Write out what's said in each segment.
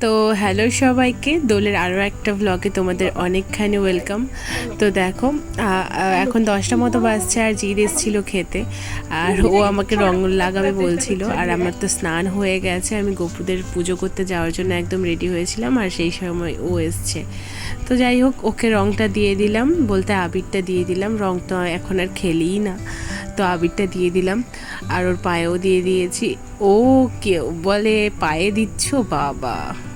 তো হ্যালো সবাইকে, দোলের আরও একটা ব্লগে তোমাদের অনেকখানি ওয়েলকাম। তো দেখো, এখন 10টা মতো বাজছে আর জিদ এসেছিলো খেতে, আর ও আমাকে রং লাগাবে বলছিল। আর আমার তো স্নান হয়ে গেছে, আমি গোপুদের পুজো করতে যাওয়ার জন্য একদম রেডি হয়েছিলাম, আর সেই সময় ও এসছে। তো যাই হোক, ওকে রংটা দিয়ে দিলাম, বলতে আবিরটা দিয়ে দিলাম, রংটা এখন আর খেলিই না, তো আবিরটা দিয়ে দিলাম। আর ওর পায়েও দিয়ে দিয়েছি। ও কেউ বলে পায়ে দিচ্ছ, বাবা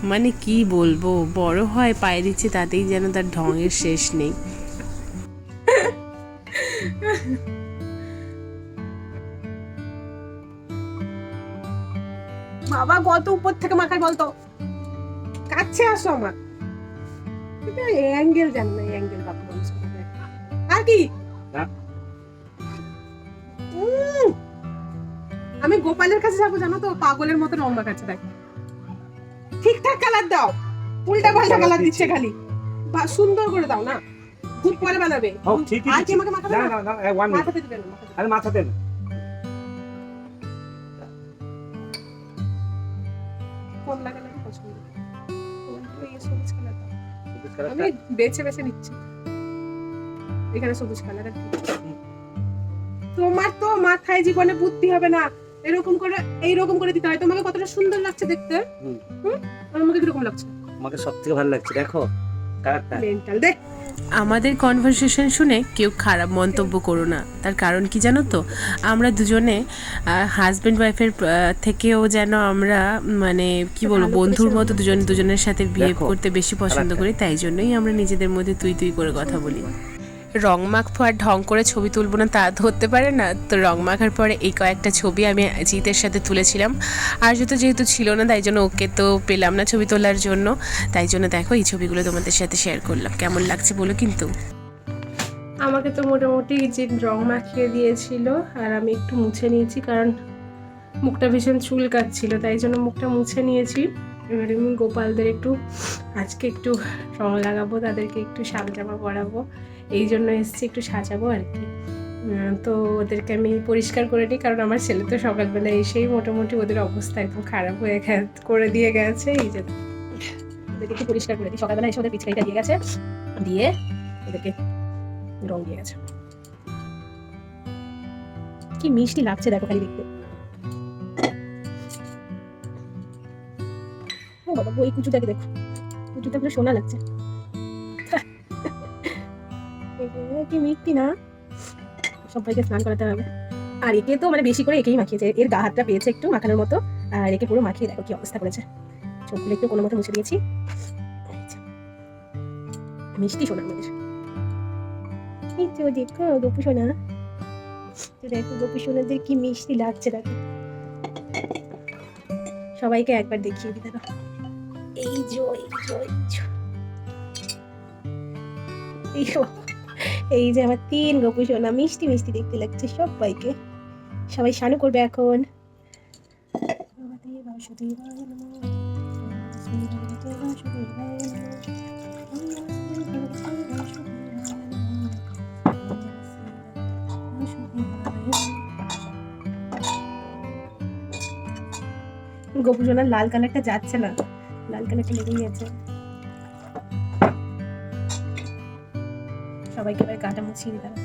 মানে কি বলবো, বড় হয় পায়ে দিচ্ছে তাতেই যেন তার ঢঙের শেষ নেই। বাবা কত উপর থেকে মাখায় বলতো, কাছে আসো আমার অ্যাঙ্গেল জান না, অ্যাঙ্গেল বাবা মানুষ আর কি। আমি গোপালের কাছে যাবো জানো তো, পাগলের মতো রং মাখাচ্ছে। দেখ ঠিকঠাক কালার দাও, উল্টা পাল্টা কালার দিচ্ছে খালি। সুন্দর করে দাও না, খুব পরে বানাবে। আর কি আমাকে মাখাবে না, না মাথাতে দিবেন না, আরে মাথাতে না। কোন লাগালে পছন্দ, এই সবুজ কালার দাও। আমি বেছে বেছে নিচ্ছি, এখানে সবুজ কালার। আর কি তোমার তো মাথায় জীবনে বুদ্ধি হবে না, এরকম করে দিতে হয়। তোমাকে কতটা সুন্দর লাগছে দেখতে, আর আমাকে কিরকম লাগছে? আমাকে সবথেকে ভালো লাগছে, দেখো কালারটা। মেন্টাল দেখ। আমাদের কনভারসেশন শুনে কেউ খারাপ মন্তব্য করো না, তার কারণ কি জানো তো, আমরা দুজনে হাজব্যান্ড ওয়াইফের থেকেও যেন আমরা মানে কি বলবো, বন্ধুর মতো দুজনের সাথে বিহেভ করতে বেশি পছন্দ করি, তাই জন্যই আমরা নিজেদের মধ্যে তুই তুই করে কথা বলি। রং মাখবো আর ঢং করে ছবি তুলবো না তা ধরতে পারে না। তো রং মাখার পরে এই কয়েকটা ছবি আমি জিতের সাথে তুলেছিলাম, আর যেহেতু ছিল না তাই জন্য ওকে তো পেলাম না ছবি তোলার জন্য, তাই জন্য দেখো এই ছবিগুলো তোমাদের সাথে শেয়ার করলাম। কেমন লাগছে বলো কিন্তু। আমাকে তো মোটামুটি যে রং মাখিয়ে দিয়েছিল, আর আমি একটু মুছে নিয়েছি, কারণ মুখটা ভীষণ চুলকাচ্ছিল, তাই জন্য মুখটা মুছে নিয়েছি। এবারে আমি গোপালদের আজকে একটু রং লাগাবো, তাদেরকে একটু জামা পরাবো, এই জন্য এসেছি একটু সাজাবো আর কি। তো ওদেরকে আমি পরিষ্কার করে নিই, কারণ আমার ছেলে তো সকালবেলা এসেই মোটামুটি ওদের অবস্থা একদম খারাপ হয়ে করে দিয়ে গেছে। এই যে ওদেরকে একটু পরিষ্কার করে দিই, সকালবেলা এসে ওদের পিচকারিটা দিয়ে গেছে, দিয়ে ওদেরকে রং দিয়ে গেছে। কি মিষ্টি লাগছে দেখো খালি দেখতে। ও বাবা, ওই কুচুটাকে দেখো, কুচুটা পুরো সোনা লাগছে। কি মিষ্টি না, সবাইকে স্নান করাতে হবে। আর একে তো মানে বেশি করে একেই মাখিয়েছে, এর গা হাতটা পেয়েছে একটু মাখানোর মতো, আর একে পুরো মাখিয়ে দেখো কি অবস্থা করেছে। চোখগুলো একটু কোনো মতো মুছে দিয়েছি। মিষ্টি সোনা আমাদের, এই তো দেখো গপু সোনা, দেখো গপু সোনাদের কি মিষ্টি লাগছে দেখো। সবাইকে একবার দেখিয়ে দিই দেখো, এই যে এই যে আমার 3 গপু সোনা, মিষ্টি মিষ্টি দেখতে লাগছে সবাইকে। সবাই স্নান করবে এখন। গপু সোনার লাল কালারটা যাচ্ছে না, লাল কালারটা লেগেই আছে। সবাইকে এবার গাটা মুছিয়ে দিতে হবে।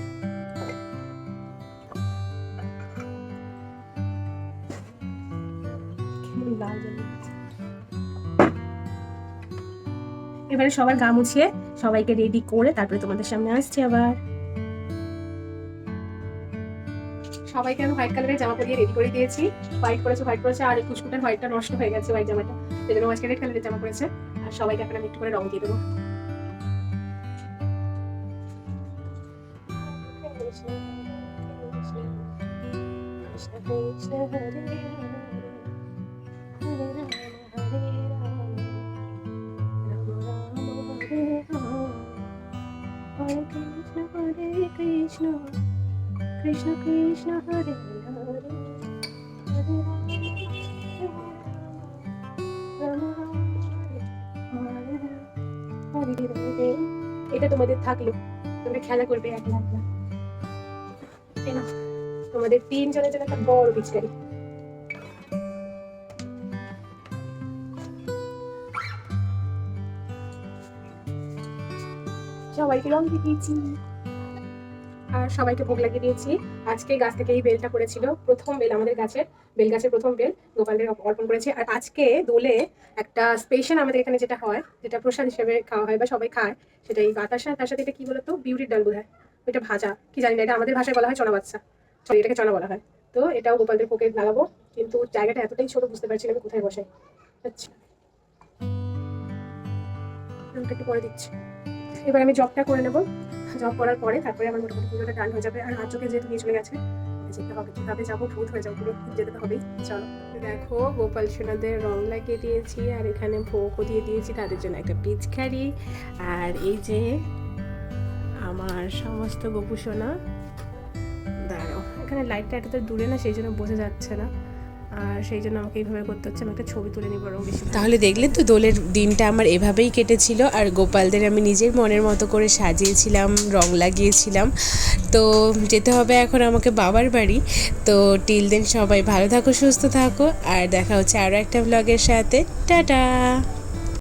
এবারে সবার গা মুছিয়ে সবাইকে রেডি করে তারপরে তোমাদের সামনে আসছি আবার। সবাইকে আমি হোয়াইট কালারের জামা পরিয়ে রেডি করে দিয়েছি। হোয়াইট করেছে আর কুচকুটার হোয়াইটটা নষ্ট হয়ে গেছে হোয়াইট জামাটা, সেই জন্য আজকে রেড কালারের জামা পরেছে। আর সবাইকে এখন আমি একটু করে রং দিয়ে দেবো। কৃষ্ণ কৃষ্ণ কৃষ্ণ হরে হরে, এটা তোমাদের থাকলো, তোমরা খেলা করবে একলা একলা। তোমাদের 3 জনের জন্য একটা বড় পিচকারি। সবাইকে রং দিয়ে দিয়েছি আর সবাইকে ভোগ লাগিয়ে দিয়েছি। আজকে গাছ থেকে এই বেলটা পড়েছিল, প্রথম বেল আমাদের গাছের, বেল গাছের প্রথম বেল গোপালদের অর্পণ করেছি। আর আজকে দোলে একটা স্পেশাল আমাদের এখানে যেটা হয়, যেটা প্রসাদ হিসেবে খাওয়া হয় বা সবাই খায়, সেটা এই বাতাসা। তার সাথে এটা কি বলতো, বিউটির ডাল বোধ হয়, ওইটা ভাজা কি জানি না, এটা আমাদের ভাষায় বলা হয় চনা বাচ্চা, সরি এটাকে চনা বলা হয়। তো এটাও গোপালদের ভোগে লাগাবো, কিন্তু জায়গাটা এতটাই ছোট বুঝতে পারছি না আমি কোথায় বসাই। আচ্ছা রংটা একটু পরে দিচ্ছি। এবার আমি জবটা করে নেবো, জব করার পরে তারপরে আমার মোটামুটি পুজোটা ডান হয়ে যাবে। আর রাজ্যকে যেহেতু নিয়ে চলে গেছে, যেতে হবে, কীভাবে যাবো, ভূত হয়ে যাবো পুরো, যেতে তো হবেই। চলো দেখো, গোপাল সোনাদের রং লাগিয়ে দিয়েছি আর এখানে ভোগও দিয়ে দিয়েছি, তাদের জন্য একটা পিচকারি। আর এই যে আমার সমস্ত গোপু সোনা, দাঁড়াও এখানে লাইটটা এত দূরে না, সেই জন্য বোঝা যাচ্ছে না, আর সেই জন্য আমাকে এইভাবে করতে হচ্ছে। আমি একটা ছবি তুলে নিই বরং বেশি। তাহলে দেখলেন তো দোলের দিনটা আমার এভাবেই কেটেছিল। আর গোপালদের আমি নিজের মনের মতো করে সাজিয়েছিলাম, রং লাগিয়েছিলাম। তো যেতে হবে এখন আমাকে বাবার বাড়ি। তো টিল দেন সবাই ভালো থাকো, সুস্থ থাকো, আর দেখা হচ্ছে আরও একটা ব্লগের সাথে। টাটা।